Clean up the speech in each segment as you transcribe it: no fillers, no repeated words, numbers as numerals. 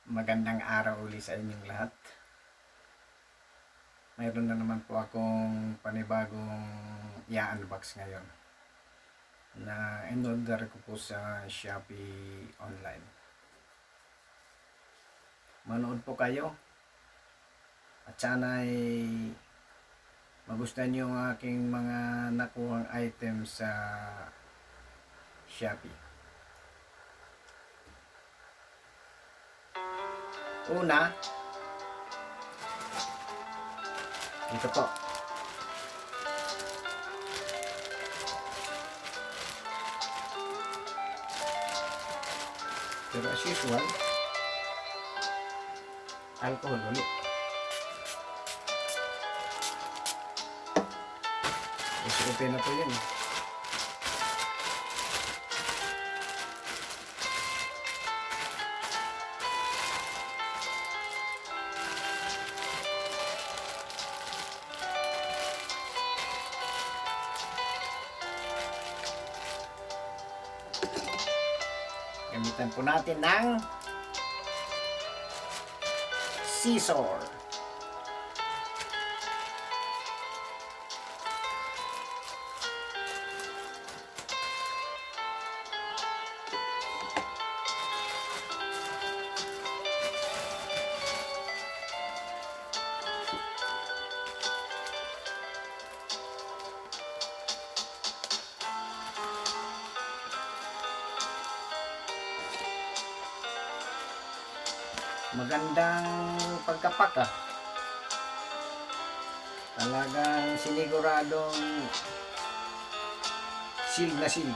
Magandang araw uli sa inyong lahat. Mayroon na naman po akong panibagong i-unbox ngayon na in-order ko po sa Shopee online. Manood po kayo at sana ay magustuhan niyo ang aking mga nakuhang items sa Shopee. Una, ito po. Pero as usual, alcohol ulit. SOP na po yun. Gamitan po natin ng scissor. Magandang pagkapak Talagang siniguradong seal na seal.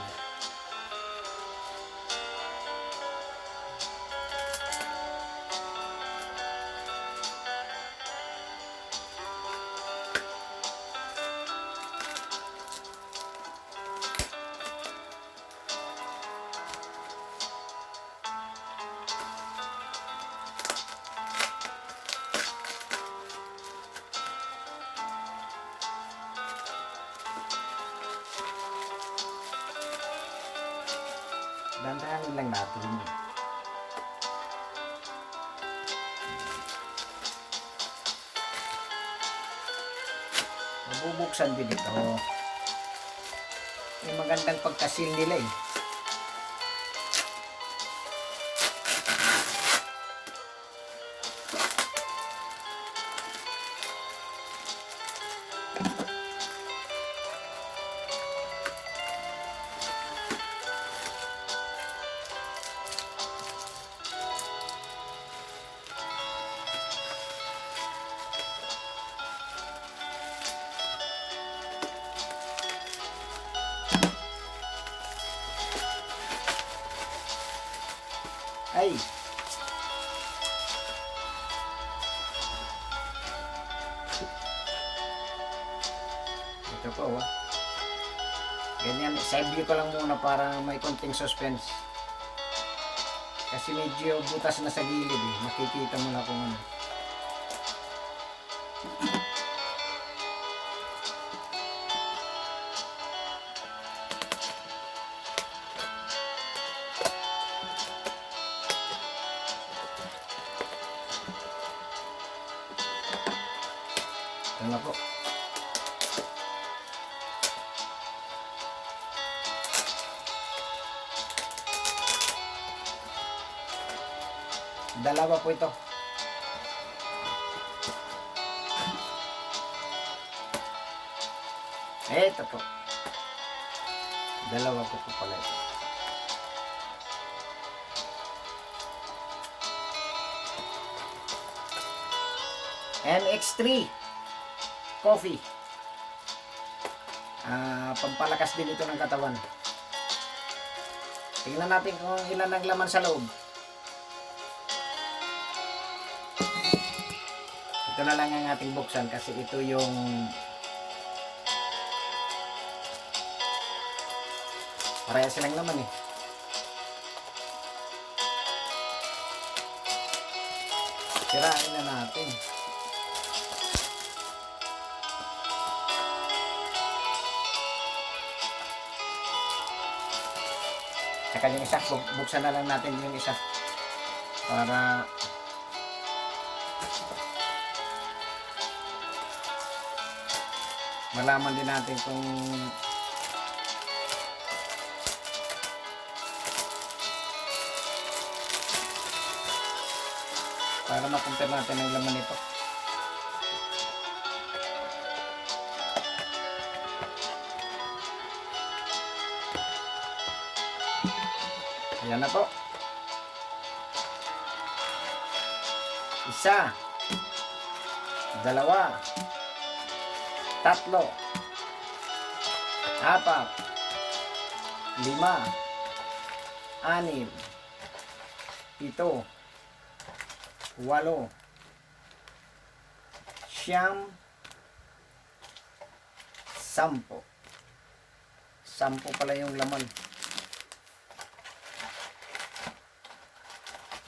Dandahanin lang natin. Mabubuksan din ito. May magandang pagkasil nila eh. Ay! Ito po oh. Ganyan, side view ko lang muna para may konting suspense. Kasi medyo butas na sa gilid eh. Makikita mo na kung ano. Ito na po. Dalawa po ito. Ito po. Dalawa po pala ito. MX3 coffee. Pampalakas din ito ng katawan. Tingnan natin kung ilan ang laman sa loob. Ito na lang ang ating buksan kasi ito yung parehas silang laman eh. Sirain na natin. Saka yung isa, buksan na lang natin yung isa para Malaman din natin kung para makumpir natin ang laman nito. Ayan na po. Isa, dalawa, tatlo, apat, lima, anim, pito, walo, siyam, sampo. Sampo pala yung laman.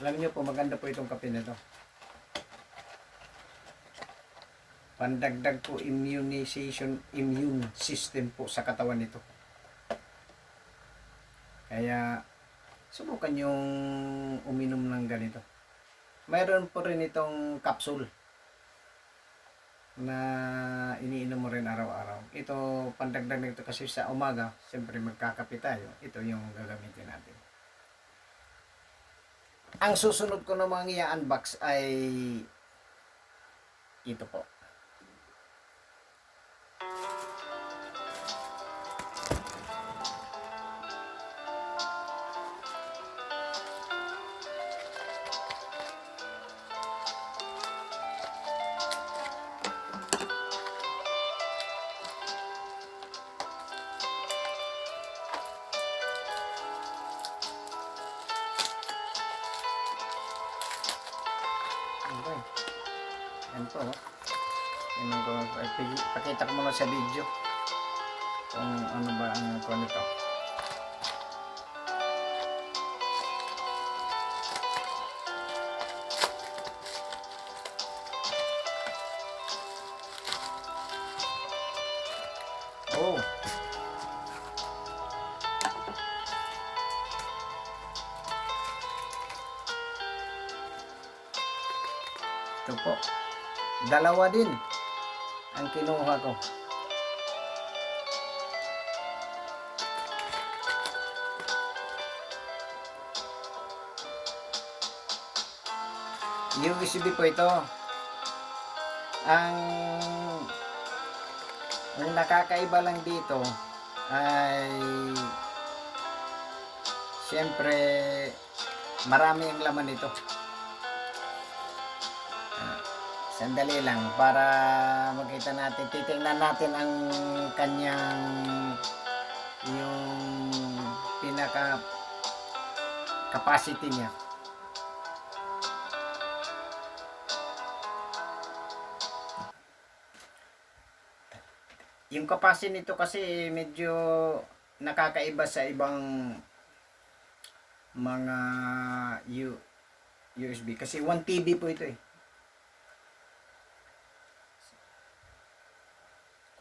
Alam niyo po, maganda po itong kape nito. Pandagdag po immune system po sa katawan nito. Kaya subukan yung uminom ng ganito. Mayroon po rin itong capsule na iniinom mo rin araw-araw. Ito, pandagdag nito kasi sa umaga, siyempre magkakape tayo. Ito yung gagamitin natin. Ang susunod ko na mga i-unbox ay ito po. Okay. Yan po. Pakita ko muna sa video kung ano ba ang kuha nito. Oh. Ito po. Dalawa din ang kinuha ko. USB po ito. Ang nakakaiba lang dito ay siyempre marami ang laman nito. Sandali lang para makita natin, titingnan natin ang kanyang yung pinaka capacity niya. Yung capacity nito kasi medyo nakakaiba sa ibang mga USB kasi 1 TB po ito eh.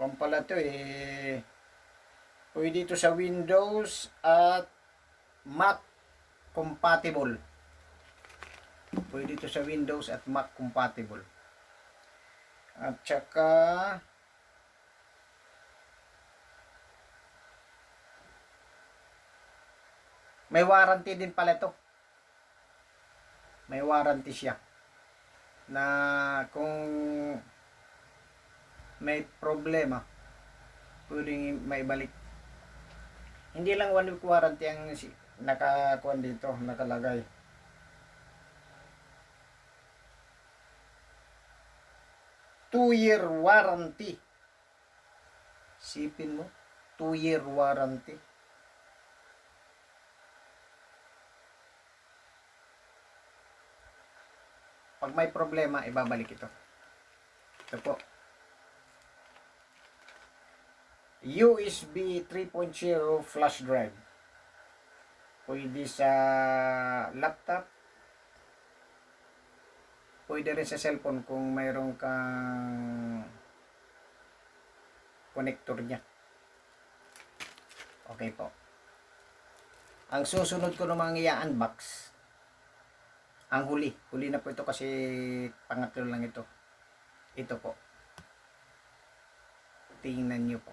Kung pala ito eh, pwede ito sa Windows at Mac compatible. Pwede ito sa Windows at Mac compatible. At saka may warranty din pala ito. May warranty siya. Na kung may problema, pwedeng maibalik. Hindi lang 1 week warranty ang nakakuan dito, nakalagay. Two-year warranty. Sipin mo, 2-year warranty. Pag may problema, ibabalik ito. Ito po. USB 3.0 flash drive. Pwede sa laptop. Pwede rin sa cellphone kung mayroon kang connector niya. Okay po. Ang susunod ko namang i-unbox Ang huli na po ito kasi pangatlo lang ito. Ito po. Tingnan nyo po.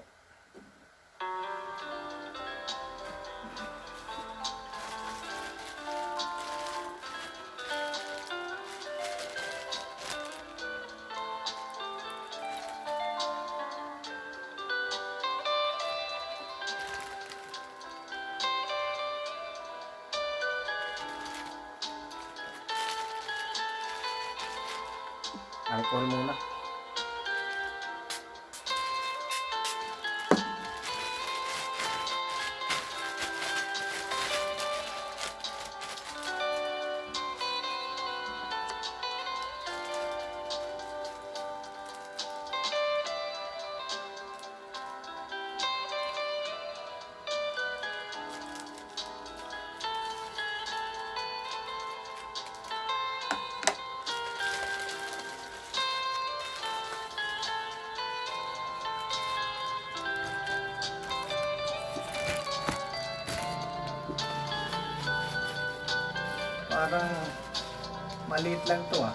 Alcohol muna. Parang maliit lang to ah.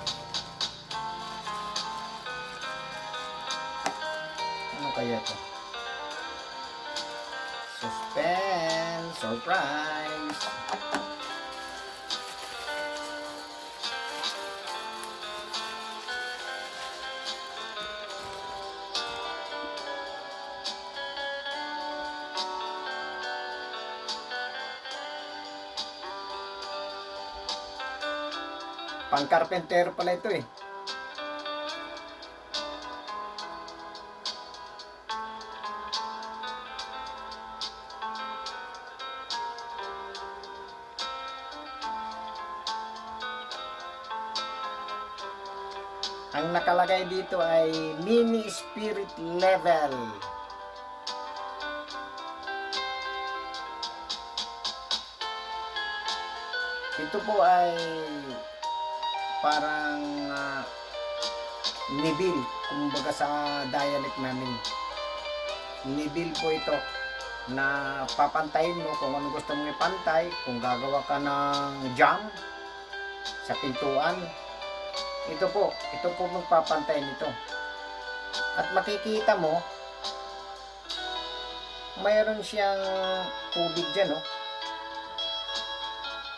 Ano kaya to? Suspense! Surprise! Pang-carpentero pala ito eh. Ang nakalagay dito ay mini spirit level. Ito po ay parang nibil, kumbaga sa dialect namin. Nibil po ito na papantayin mo kung ano gusto mong ipantay. Kung gagawa ka ng jam sa pintuan, ito po magpapantay nito. At makikita mo mayroon siyang tubig dyan, oh.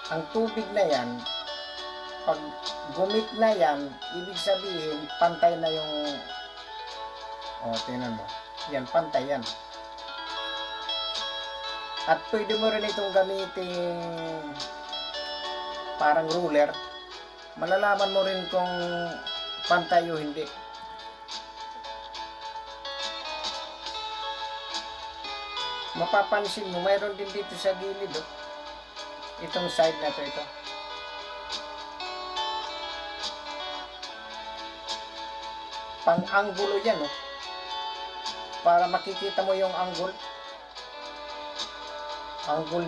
Ang tubig na yan, pag gumit na yan, ibig sabihin pantay na yung, tingnan mo, yan, pantay yan. At pwede mo rin itong gamitin parang ruler. Malalaman mo rin kung pantay o hindi. Mapapansin mo, mayroon din dito sa gilid, oh. Itong side na ito. Pang-anggulo yan, oh. Para makikita mo yung angle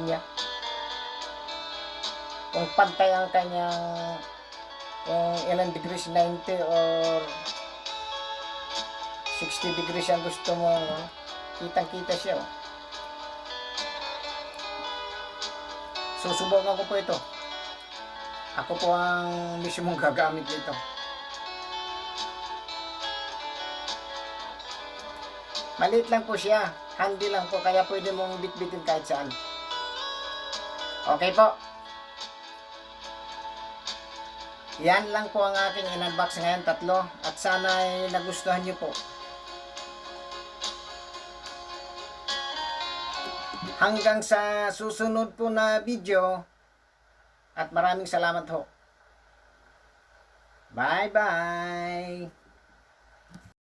niya. Kung pantay ang kanyang, kung ilang degrees, 90 or 60 degrees ang gusto mo, kitang-kita siya, oh. Susubukan ko po ito. Ako po ang mismong gagamit nito. Maliit lang po siya. Handy lang po, kaya pwede mong bitbitin kahit saan. Okay po. Yan lang po ang aking in-unbox ngayon, 3. At sana ay nagustuhan nyo po. Hanggang sa susunod po na video. At maraming salamat ho. Bye-bye!